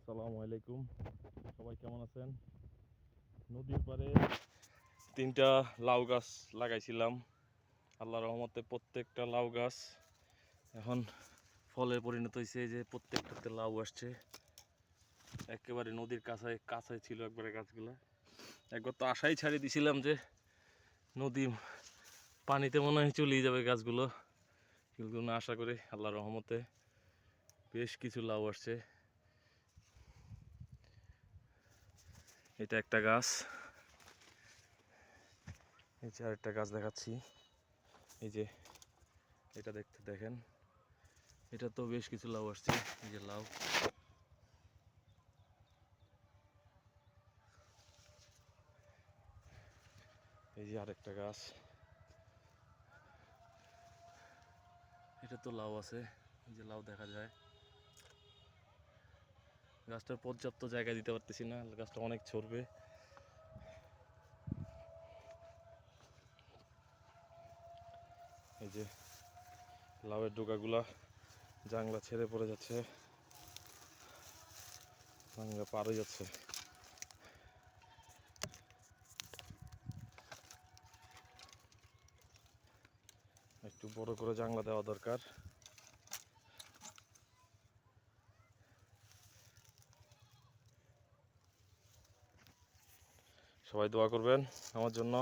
আসসালামু আলাইকুম। সবাই কেমন আছেন? নদীর পাড়ে তিনটা লাউ গাছ লাগাইছিলাম। আল্লাহর রহমতে প্রত্যেকটা লাউ গাছ এখন ফলে পরিণত হয়েছে। এই যে প্রত্যেকটাতে লাউ আসছে। একেবারে নদীর কাছায় ছিল একবারে গাছগুলা। একবার তো আশাই ছাড়িয়ে দিছিলাম যে নদী পানিতে মনে হয় চলেই যাবে গাছগুলো, কিন্তু না, আশা করি আল্লাহর রহমতে বেশ কিছু লাউ আসছে। এটা একটা গাছ, এই যে আরেকটা গাছ দেখাচ্ছি। এই যে এটা দেখেন, এটা তো বেশ কিছু লাউ আসছে। এই যে লাউ, এই যে আরেকটা গাছ, এটা তো লাউ আছে। এই যে লাউ দেখা যায়। গাছটার পর্যাপ্ত জায়গা দিতে পারতেছি না, গাছটা অনেক ছড়বে। এই যে লাউয়ের ডোকাগুলা জাংলা ছেড়ে পড়ে যাচ্ছে, জাংলা পার হয়ে যাচ্ছে। একটু বড় করে জাংলা দেওয়া দরকার। সবাই দোয়া করবেন আমার জন্য।